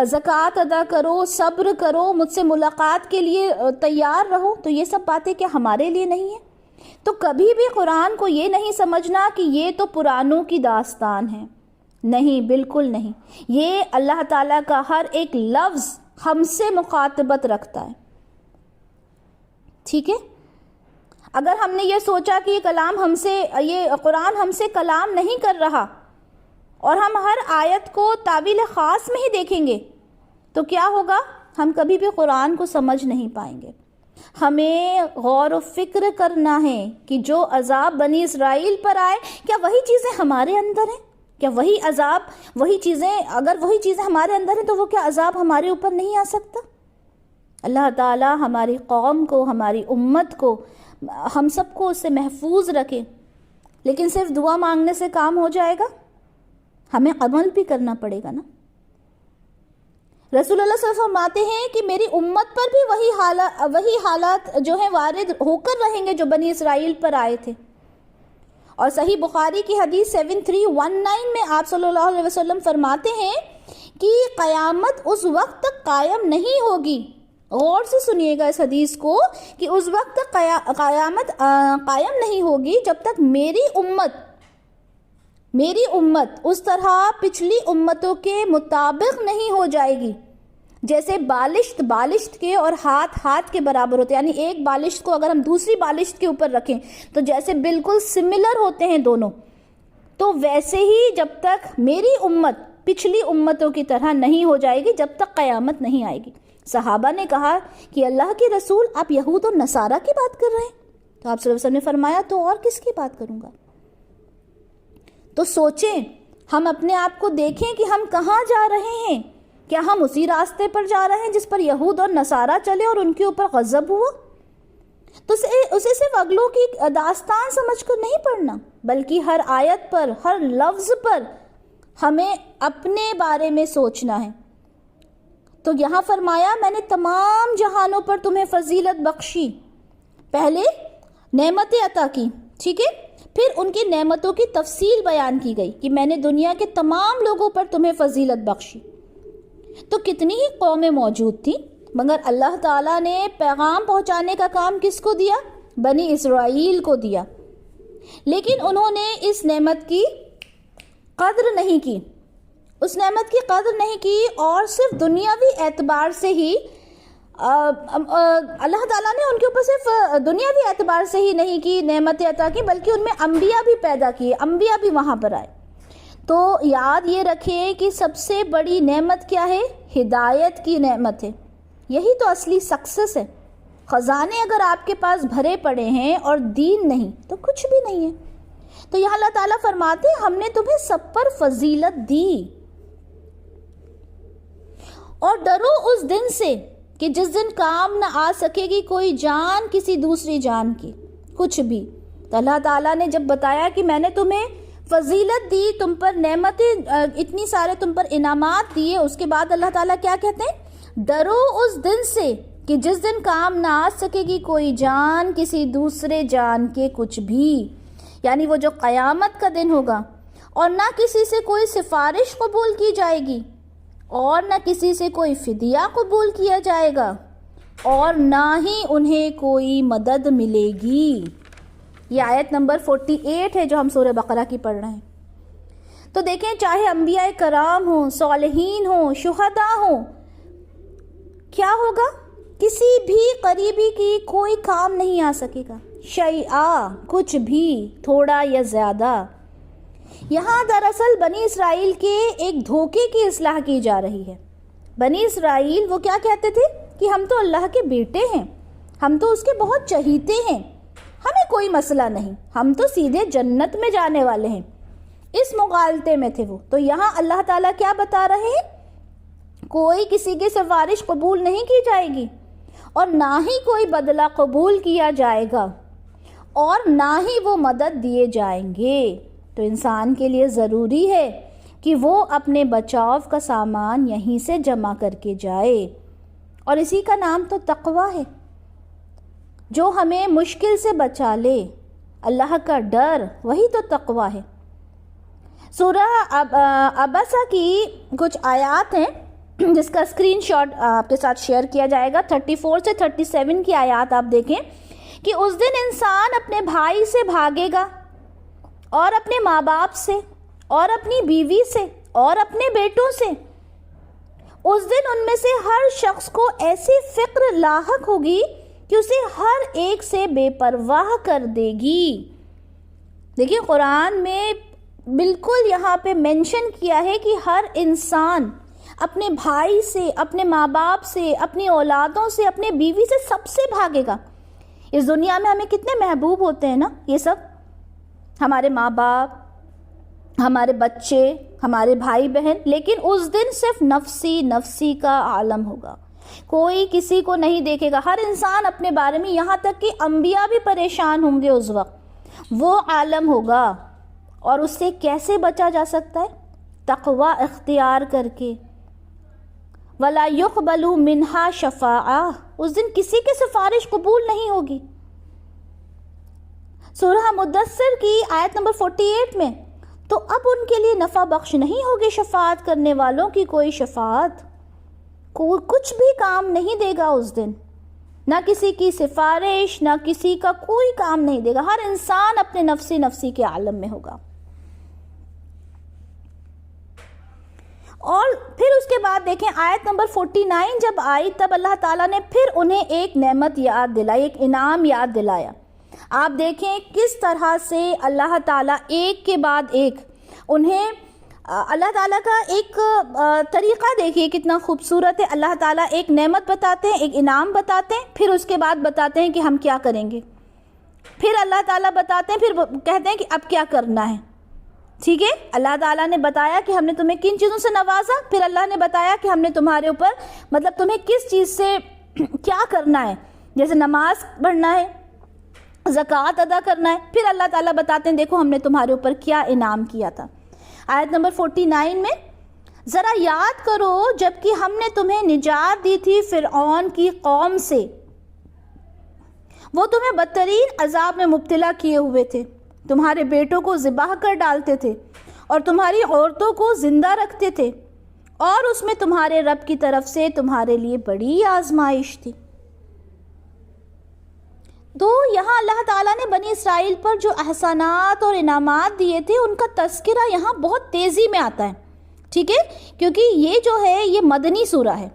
[SPEAKER 1] زکوٰۃ ادا کرو، صبر کرو، مجھ سے ملاقات کے لیے تیار رہو. تو یہ سب باتیں کیا ہمارے لیے نہیں ہیں؟ تو کبھی بھی قرآن کو یہ نہیں سمجھنا کہ یہ تو پرانوں کی داستان ہے. نہیں، بالکل نہیں. یہ اللہ تعالیٰ کا ہر ایک لفظ ہم سے مخاطبت رکھتا ہے. ٹھیک ہے، اگر ہم نے یہ سوچا کہ یہ قرآن ہم سے کلام نہیں کر رہا اور ہم ہر آیت کو تعویل خاص میں ہی دیکھیں گے تو کیا ہوگا؟ ہم کبھی بھی قرآن کو سمجھ نہیں پائیں گے. ہمیں غور و فکر کرنا ہے کہ جو عذاب بنی اسرائیل پر آئے کیا وہی چیزیں ہمارے اندر ہیں؟ کیا وہی عذاب، اگر وہی چیزیں ہمارے اندر ہیں تو وہ کیا عذاب ہمارے اوپر نہیں آ سکتا؟ اللہ تعالیٰ ہماری قوم کو، ہماری امت کو، ہم سب کو اس سے محفوظ رکھے. لیکن صرف دعا مانگنے سے کام ہو جائے گا؟ ہمیں عمل بھی کرنا پڑے گا نا. رسول اللہ صلی اللہ علیہ وسلم فرماتے ہیں کہ میری امت پر بھی وہی حالات جو ہیں وارد ہو کر رہیں گے جو بنی اسرائیل پر آئے تھے. اور صحیح بخاری کی حدیث 7319 میں آپ صلی اللہ علیہ وسلم فرماتے ہیں کہ قیامت اس وقت تک قائم نہیں ہوگی. غور سے سنیے گا اس حدیث کو کہ اس وقت تک قیامت قائم نہیں ہوگی جب تک میری امت اس طرح پچھلی امتوں کے مطابق نہیں ہو جائے گی. جیسے بالشت کے اور ہاتھ کے برابر ہوتے ہیں، یعنی ایک بالشت کو اگر ہم دوسری بالشت کے اوپر رکھیں تو جیسے بالکل سملر ہوتے ہیں دونوں، تو ویسے ہی جب تک میری امت پچھلی امتوں کی طرح نہیں ہو جائے گی جب تک قیامت نہیں آئے گی. صحابہ نے کہا کہ اللہ کے رسول آپ یہود اور نصارہ کی بات کر رہے ہیں؟ تو آپ صلی اللہ علیہ وسلم نے فرمایا تو اور کس کی بات کروں گا؟ تو سوچیں، ہم اپنے آپ کو دیکھیں کہ ہم کہاں جا رہے ہیں. کیا ہم اسی راستے پر جا رہے ہیں جس پر یہود اور نصارہ چلے اور ان کے اوپر غضب ہوا؟ تو اسے صرف اگلوں کی داستان سمجھ کر نہیں پڑھنا، بلکہ ہر آیت پر، ہر لفظ پر ہمیں اپنے بارے میں سوچنا ہے. تو یہاں فرمایا میں نے تمام جہانوں پر تمہیں فضیلت بخشی. پہلے نعمتیں عطا کی، ٹھیک ہے، پھر ان کی نعمتوں کی تفصیل بیان کی گئی کہ میں نے دنیا کے تمام لوگوں پر تمہیں فضیلت بخشی. تو کتنی ہی قومیں موجود تھیں، مگر اللہ تعالیٰ نے پیغام پہنچانے کا کام کس کو دیا؟ بنی اسرائیل کو دیا. لیکن انہوں نے اس نعمت کی قدر نہیں کی، اس نعمت کی قدر نہیں کی، اور صرف دنیاوی اعتبار سے ہی اللہ تعالیٰ نے ان کے اوپر صرف دنیاوی اعتبار سے ہی نہیں کی نعمتیں عطا کی، بلکہ ان میں انبیاء بھی پیدا کیے، انبیاء بھی وہاں پر آئے۔ تو یاد یہ رکھیں کہ سب سے بڑی نعمت کیا ہے؟ ہدایت کی نعمت ہے، یہی تو اصلی سکسیس ہے۔ خزانے اگر آپ کے پاس بھرے پڑے ہیں اور دین نہیں تو کچھ بھی نہیں ہے۔ تو یہاں اللہ تعالیٰ فرماتے ہیں ہم نے تمہیں سب پر فضیلت دی، اور ڈرو اس دن سے کہ جس دن کام نہ آ سکے گی کوئی جان کسی دوسری جان کی، کچھ بھی۔ تو اللہ تعالیٰ نے جب بتایا کہ میں نے تمہیں فضیلت دی، تم پر نعمتیں اتنی سارے تم پر انعامات دیے، اس کے بعد اللہ تعالیٰ کیا کہتے ہیں؟ ڈرو اس دن سے کہ جس دن کام نہ آ سکے گی کوئی جان کسی دوسرے جان کے کچھ بھی، یعنی وہ جو قیامت کا دن ہوگا، اور نہ کسی سے کوئی سفارش قبول کی جائے گی، اور نہ کسی سے کوئی فدیہ قبول کیا جائے گا، اور نہ ہی انہیں کوئی مدد ملے گی۔ یہ آیت نمبر 48 ہے جو ہم سورہ بقرہ کی پڑھ رہے ہیں۔ تو دیکھیں، چاہے انبیاء کرام ہوں، صالحین ہوں، شہداء ہوں، کیا ہوگا؟ کسی بھی قریبی کی کوئی کام نہیں آ سکے گا، شیئا، کچھ بھی، تھوڑا یا زیادہ۔ یہاں دراصل بنی اسرائیل کے ایک دھوکے کی اصلاح کی جا رہی ہے۔ بنی اسرائیل وہ کیا کہتے تھے کہ ہم تو اللہ کے بیٹے ہیں، ہم تو اس کے بہت چہیتے ہیں، ہمیں کوئی مسئلہ نہیں، ہم تو سیدھے جنت میں جانے والے ہیں، اس مغالطے میں تھے وہ۔ تو یہاں اللہ تعالیٰ کیا بتا رہے ہیں؟ کوئی کسی کی سفارش قبول نہیں کی جائے گی، اور نہ ہی کوئی بدلہ قبول کیا جائے گا، اور نہ ہی وہ مدد دیے جائیں گے۔ تو انسان کے لیے ضروری ہے کہ وہ اپنے بچاؤ کا سامان یہیں سے جمع کر کے جائے، اور اسی کا نام تو تقویٰ ہے، جو ہمیں مشکل سے بچا لے۔ اللہ کا ڈر، وہی تو تقویٰ ہے۔ سورہ عبسہ کی کچھ آیات ہیں جس کا اسکرین شاٹ آپ کے ساتھ شیئر کیا جائے گا۔ 34 سے 37 کی آیات آپ دیکھیں کہ اس دن انسان اپنے بھائی سے بھاگے گا، اور اپنے ماں باپ سے، اور اپنی بیوی سے، اور اپنے بیٹوں سے۔ اس دن ان میں سے ہر شخص کو ایسی فکر لاحق ہوگی کہ اسے ہر ایک سے بے پرواہ کر دے گی۔ دیکھیں، قرآن میں بالکل یہاں پہ مینشن کیا ہے کہ ہر انسان اپنے بھائی سے، اپنے ماں باپ سے، اپنی اولادوں سے، اپنے بیوی سے، سب سے بھاگے گا۔ اس دنیا میں ہمیں کتنے محبوب ہوتے ہیں نا یہ سب، ہمارے ماں باپ، ہمارے بچے، ہمارے بھائی بہن، لیکن اس دن صرف نفسی نفسی کا عالم ہوگا، کوئی کسی کو نہیں دیکھے گا۔ ہر انسان اپنے بارے میں، یہاں تک کہ انبیاء بھی پریشان ہوں گے اس وقت، وہ عالم ہوگا۔ اور اس سے کیسے بچا جا سکتا ہے؟ تقوی اختیار کر کے۔ وَلَا يُقْبَلُ مِنْهَا شَفَاعَةٌ، اس دن کسی کی سفارش قبول نہیں ہوگی۔ سورہ مدثر کی آیت نمبر 48 میں، تو اب ان کے لیے نفع بخش نہیں ہوگی شفاعت کرنے والوں کی کوئی شفاعت، کچھ بھی کام نہیں دے گا اس دن، نہ کسی کی سفارش، نہ کسی کا کوئی کام نہیں دے گا۔ ہر انسان اپنے نفسی نفسی کے عالم میں ہوگا۔ اور پھر اس کے بعد دیکھیں آیت نمبر 49 جب آئی، تب اللہ تعالیٰ نے پھر انہیں ایک نعمت یاد دلائی، ایک انعام یاد دلایا۔ آپ دیکھیں کس طرح سے اللہ تعالیٰ ایک کے بعد ایک انہیں، اللہ تعالیٰ کا ایک طریقہ دیکھیے کتنا خوبصورت ہے۔ اللہ تعالیٰ ایک نعمت بتاتے ہیں، ایک انعام بتاتے ہیں، پھر اس کے بعد بتاتے ہیں کہ ہم کیا کریں گے، پھر اللہ تعالیٰ بتاتے ہیں، پھر کہتے ہیں کہ اب کیا کرنا ہے۔ ٹھیک ہے، اللہ تعالیٰ نے بتایا کہ ہم نے تمہیں کن چیزوں سے نوازا، پھر اللہ نے بتایا کہ ہم نے تمہارے اوپر مطلب تمہیں کس چیز سے کیا کرنا ہے، جیسے نماز پڑھنا ہے، زکوٰۃ ادا کرنا ہے، پھر اللہ تعالیٰ بتاتے ہیں دیکھو ہم نے تمہارے اوپر کیا انعام کیا تھا۔ آیت نمبر 49 میں، ذرا یاد کرو جب کہ ہم نے تمہیں نجات دی تھی فرعون کی قوم سے، وہ تمہیں بدترین عذاب میں مبتلا کیے ہوئے تھے، تمہارے بیٹوں کو ذبح کر ڈالتے تھے اور تمہاری عورتوں کو زندہ رکھتے تھے، اور اس میں تمہارے رب کی طرف سے تمہارے لیے بڑی آزمائش تھی۔ تو یہاں اللہ تعالیٰ نے بنی اسرائیل پر جو احسانات اور انعامات دیے تھے ان کا تذکرہ یہاں بہت تیزی میں آتا ہے، ٹھیک ہے، کیونکہ یہ جو ہے یہ مدنی سورہ ہے،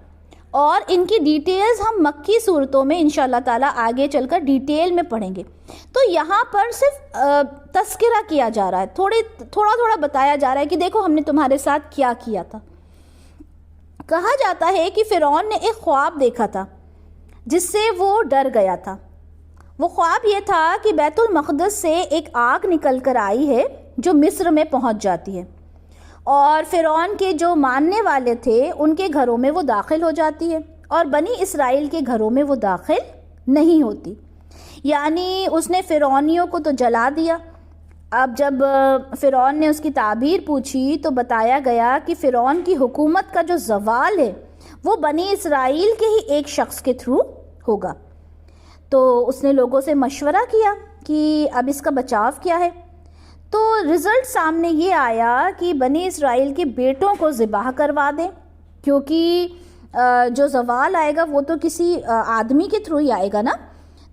[SPEAKER 1] اور ان کی ڈیٹیلز ہم مکی صورتوں میں انشاءاللہ تعالیٰ آگے چل کر ڈیٹیل میں پڑھیں گے. تو یہاں پر صرف تذکرہ کیا جا رہا ہے, تھوڑا بتایا جا رہا ہے کہ دیکھو ہم نے تمہارے ساتھ کیا کیا تھا. کہا جاتا ہے کہ فرعون نے ایک خواب دیکھا تھا جس سے وہ ڈر گیا تھا. وہ خواب یہ تھا کہ بیت المقدس سے ایک آگ نکل کر آئی ہے جو مصر میں پہنچ جاتی ہے, اور فرعون کے جو ماننے والے تھے ان کے گھروں میں وہ داخل ہو جاتی ہے, اور بنی اسرائیل کے گھروں میں وہ داخل نہیں ہوتی. یعنی اس نے فرعونیوں کو تو جلا دیا. اب جب فرعون نے اس کی تعبیر پوچھی تو بتایا گیا کہ فرعون کی حکومت کا جو زوال ہے وہ بنی اسرائیل کے ہی ایک شخص کے تھرو ہوگا. تو اس نے لوگوں سے مشورہ کیا کہ اب اس کا بچاؤ کیا ہے. تو رزلٹ سامنے یہ آیا کہ بنی اسرائیل کے بیٹوں کو ذبح کروا دیں, کیونکہ جو زوال آئے گا وہ تو کسی آدمی کے تھرو ہی آئے گا نا.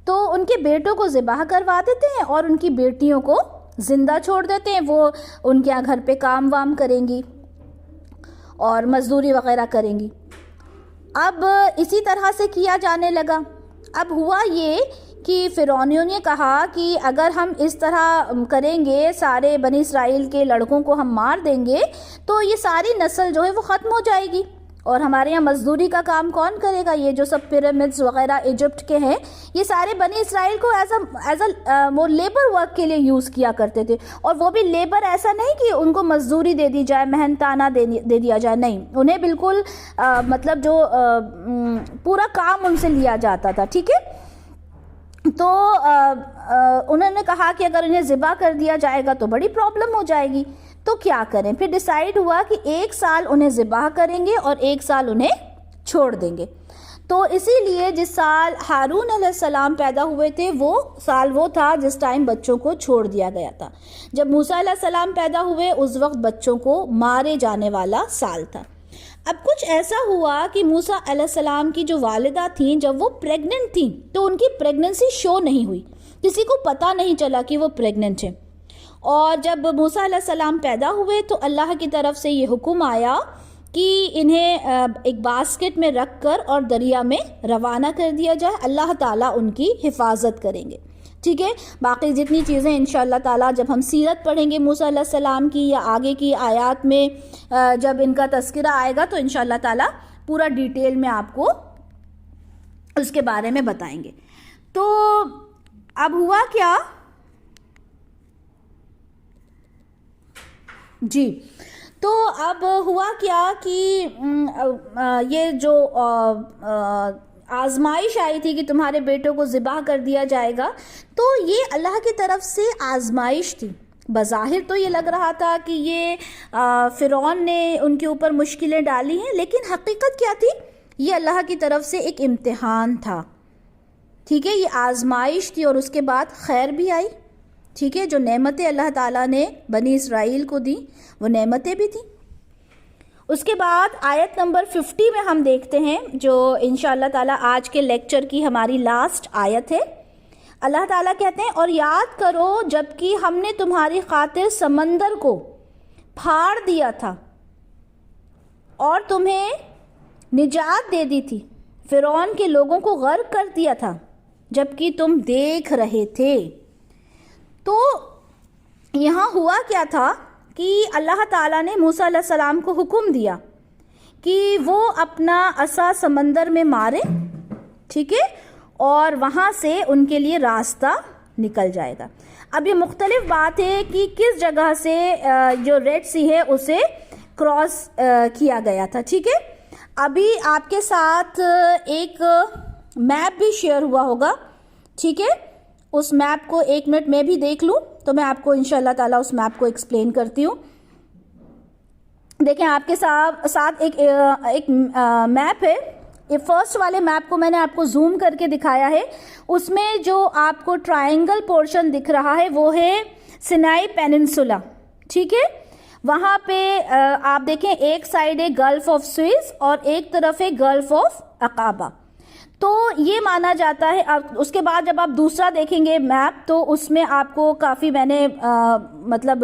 [SPEAKER 1] تو ان کے بیٹوں کو ذبح کروا دیتے ہیں اور ان کی بیٹیوں کو زندہ چھوڑ دیتے ہیں. وہ ان کے گھر پہ کام وام کریں گی اور مزدوری وغیرہ کریں گی. اب اسی طرح سے کیا جانے لگا. اب ہوا یہ کہ فرعونیوں نے کہا کہ اگر ہم اس طرح کریں گے, سارے بنی اسرائیل کے لڑکوں کو ہم مار دیں گے تو یہ ساری نسل جو ہے وہ ختم ہو جائے گی, اور ہمارے یہاں مزدوری کا کام کون کرے گا؟ یہ جو سب پیرامڈز وغیرہ ایجپٹ کے ہیں یہ سارے بنی اسرائیل کو ایز وہ لیبر ورک کے لیے یوز کیا کرتے تھے, اور وہ بھی لیبر ایسا نہیں کہ ان کو مزدوری دے دی جائے, محنتانہ دے دیا جائے, نہیں, انہیں بالکل مطلب جو پورا کام ان سے لیا جاتا تھا. ٹھیک ہے, تو انہوں نے کہا کہ اگر انہیں ذبح کر دیا جائے گا تو بڑی پرابلم ہو جائے گی, تو کیا کریں؟ پھر ڈیسائیڈ ہوا کہ 1 سال انہیں ذبح کریں گے اور 1 سال انہیں چھوڑ دیں گے. تو اسی لیے جس سال ہارون علیہ السلام پیدا ہوئے تھے وہ سال وہ تھا جس ٹائم بچوں کو چھوڑ دیا گیا تھا. جب موسیٰ علیہ السلام پیدا ہوئے اس وقت بچوں کو مارے جانے والا سال تھا. اب کچھ ایسا ہوا کہ موسیٰ علیہ السلام کی جو والدہ تھیں جب وہ پریگننٹ تھیں تو ان کی پریگننسی شو نہیں ہوئی, کسی کو پتہ نہیں چلا کہ وہ پریگننٹ ہیں. اور جب موسیٰ علیہ السلام پیدا ہوئے تو اللہ کی طرف سے یہ حکم آیا کہ انہیں ایک باسکٹ میں رکھ کر اور دریا میں روانہ کر دیا جائے, اللہ تعالیٰ ان کی حفاظت کریں گے. ٹھیک ہے, باقی جتنی چیزیں انشاءاللہ تعالیٰ جب ہم سیرت پڑھیں گے موسیٰ علیہ السلام کی یا آگے کی آیات میں جب ان کا تذکرہ آئے گا تو انشاءاللہ تعالیٰ پورا ڈیٹیل میں آپ کو اس کے بارے میں بتائیں گے. تو اب ہوا کیا جی, تو اب ہوا کیا کہ یہ جو آزمائش آئی تھی کہ تمہارے بیٹوں کو ذبح کر دیا جائے گا, تو یہ اللہ کی طرف سے آزمائش تھی. بظاہر تو یہ لگ رہا تھا کہ یہ فرعون نے ان کے اوپر مشکلیں ڈالی ہیں, لیکن حقیقت کیا تھی؟ یہ اللہ کی طرف سے ایک امتحان تھا. ٹھیک ہے, یہ آزمائش تھی اور اس کے بعد خیر بھی آئی. ٹھیک ہے, جو نعمتیں اللہ تعالیٰ نے بنی اسرائیل کو دی وہ نعمتیں بھی تھیں. اس کے بعد آیت نمبر 50 میں ہم دیکھتے ہیں جو انشاءاللہ تعالیٰ آج کے لیکچر کی ہماری لاسٹ آیت ہے. اللہ تعالیٰ کہتے ہیں, اور یاد کرو جب کہ ہم نے تمہاری خاطر سمندر کو پھاڑ دیا تھا اور تمہیں نجات دے دی تھی, فرعون کے لوگوں کو غرق کر دیا تھا جبکہ تم دیکھ رہے تھے. تو یہاں ہوا کیا تھا کہ اللہ تعالیٰ نے موسیٰ علیہ السلام کو حکم دیا کہ وہ اپنا عصا سمندر میں مارے. ٹھیک ہے, اور وہاں سے ان کے لیے راستہ نکل جائے گا. اب یہ مختلف بات ہے کہ کس جگہ سے جو ریڈ سی ہے اسے کراس کیا گیا تھا. ٹھیک ہے, ابھی آپ کے ساتھ ایک میپ بھی شیئر ہوا ہوگا. ٹھیک ہے, اس میپ کو 1 منٹ میں بھی دیکھ لوں تو میں آپ کو انشاءاللہ تعالیٰ اس میپ کو ایکسپلین کرتی ہوں. دیکھیں آپ کے ساتھ ایک میپ ہے. یہ فرسٹ والے میپ کو میں نے آپ کو زوم کر کے دکھایا ہے. اس میں جو آپ کو ٹرائنگل پورشن دکھ رہا ہے وہ ہے سینائی پیننسولا. ٹھیک ہے, وہاں پہ آپ دیکھیں ایک سائڈ ہے گلف آف سوئز اور ایک طرف ہے گلف آف عقابہ. تو یہ مانا جاتا ہے. اس کے بعد جب آپ دوسرا دیکھیں گے میپ تو اس میں آپ کو کافی میں نے مطلب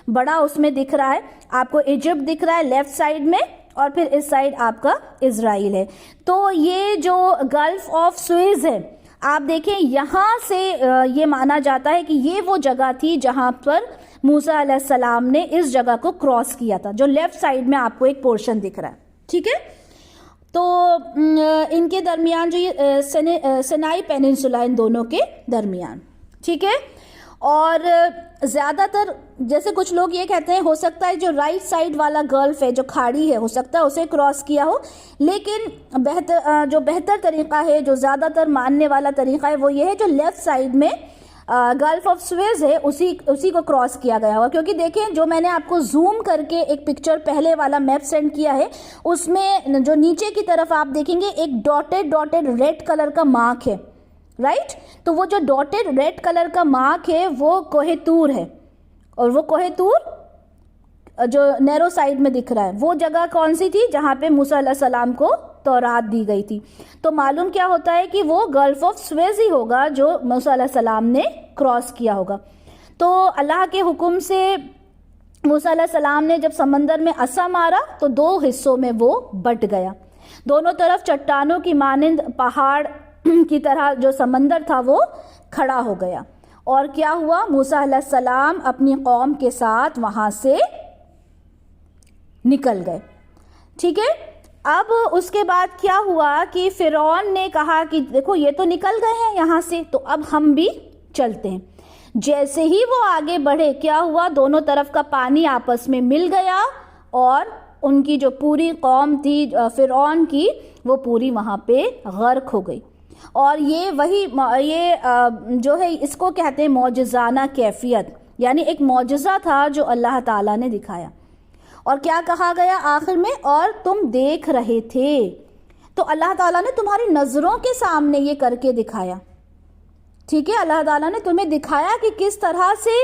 [SPEAKER 1] بڑا اس میں دکھ رہا ہے. آپ کو ایجپٹ دکھ رہا ہے لیفٹ سائڈ میں اور پھر اس سائڈ آپ کا اسرائیل ہے. تو یہ جو گلف آف سوئز ہے آپ دیکھیں یہاں سے یہ مانا جاتا ہے کہ یہ وہ جگہ تھی جہاں پر موسیٰ علیہ السلام نے اس جگہ کو کراس کیا تھا, جو لیفٹ سائڈ میں آپ کو ایک پورشن دکھ رہا ہے. ٹھیک ہے, تو ان کے درمیان جو یہ سینائی پیننسولا ان دونوں کے درمیان. ٹھیک ہے, اور زیادہ تر جیسے کچھ لوگ یہ کہتے ہیں ہو سکتا ہے جو رائٹ سائڈ والا گلف ہے جو کھاڑی ہے ہو سکتا ہے اسے کراس کیا ہو, لیکن جو بہتر طریقہ ہے جو زیادہ تر ماننے والا طریقہ ہے وہ یہ ہے جو لیفٹ سائڈ میں گلف آف سوئز ہے اسی کو کراس کیا گیا ہوا. کیونکہ دیکھیں جو میں نے آپ کو زوم کر کے ایک پکچر پہلے والا میپ سینڈ کیا ہے اس میں جو نیچے کی طرف آپ دیکھیں گے ایک ڈاٹڈ ریڈ کلر کا مارک ہے, رائٹ. تو وہ جو ڈاٹڈ ریڈ کلر کا مارک ہے وہ کوہ طور ہے, اور وہ کوہ طور جو نیرو سائڈ میں دکھ رہا ہے وہ جگہ کون سی تھی جہاں پہ موسیٰ علیہ السلام کو تورات دی گئی تھی. تو معلوم کیا ہوتا ہے کہ وہ گلف آف سوئز ہی ہوگا جو موسیٰ علیہ السلام نے کراس کیا ہوگا. تو اللہ کے حکم سے موسیٰ علیہ السلام نے جب سمندر میں عصا مارا تو 2 حصوں میں وہ بٹ گیا. دونوں طرف چٹانوں کی مانند پہاڑ کی طرح جو سمندر تھا وہ کھڑا ہو گیا. اور کیا ہوا, موسیٰ علیہ السلام اپنی قوم کے ساتھ وہاں سے نکل گئے. ٹھیک ہے, اب اس کے بعد کیا ہوا کہ فرعون نے کہا کہ دیکھو یہ تو نکل گئے ہیں یہاں سے, تو اب ہم بھی چلتے ہیں. جیسے ہی وہ آگے بڑھے کیا ہوا, دونوں طرف کا پانی آپس میں مل گیا اور ان کی جو پوری قوم تھی فرعون کی وہ پوری وہاں پہ غرق ہو گئی. اور یہ جو ہے اس کو کہتے ہیں معجزانہ کیفیت, یعنی ایک معجزہ تھا جو اللہ تعالیٰ نے دکھایا. اور کیا کہا گیا آخر میں, اور تم دیکھ رہے تھے. تو اللہ تعالیٰ نے تمہاری نظروں کے سامنے یہ کر کے دکھایا. ٹھیک ہے, اللہ تعالیٰ نے تمہیں دکھایا کہ کس طرح سے,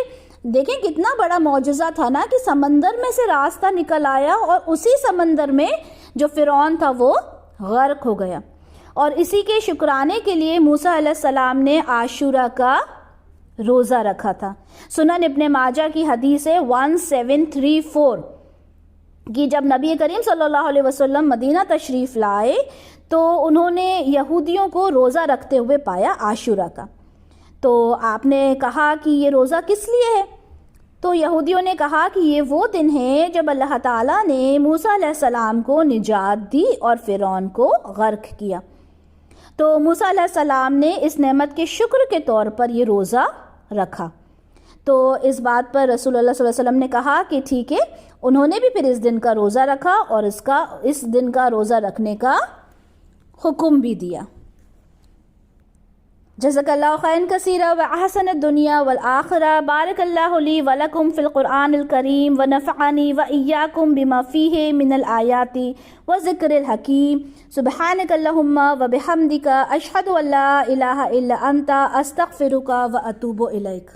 [SPEAKER 1] دیکھیں کتنا بڑا معجزہ تھا نا کہ سمندر میں سے راستہ نکل آیا اور اسی سمندر میں جو فرعون تھا وہ غرق ہو گیا. اور اسی کے شکرانے کے لیے موسیٰ علیہ السلام نے عاشورہ کا روزہ رکھا تھا. سنن ابن ماجہ کی حدیث ہے 1734 کہ جب نبی کریم صلی اللہ علیہ وسلم مدینہ تشریف لائے تو انہوں نے یہودیوں کو روزہ رکھتے ہوئے پایا عاشورہ کا. تو آپ نے کہا کہ یہ روزہ کس لیے ہے؟ تو یہودیوں نے کہا کہ یہ وہ دن ہے جب اللہ تعالیٰ نے موسیٰ علیہ السلام کو نجات دی اور فرعون کو غرق کیا. تو موسیٰ علیہ السلام نے اس نعمت کے شکر کے طور پر یہ روزہ رکھا. تو اس بات پر رسول اللہ صلی اللہ علیہ وسلم نے کہا کہ ٹھیک ہے, انہوں نے بھی پھر اس دن کا روزہ رکھا اور اس دن کا روزہ رکھنے کا حکم بھی دیا. جزاک اللہ خیرا کثیرا واحسن الدنیا والآخرہ. بارک اللہ لی ولکم فی القرآن الکریم ونفعنی وإیاکم بما فیہ من الآیات وذکر الحکیم. سبحانک اللہم وبحمدک اشہد ان لا الہ الا انت استغفرک واتوب الیک.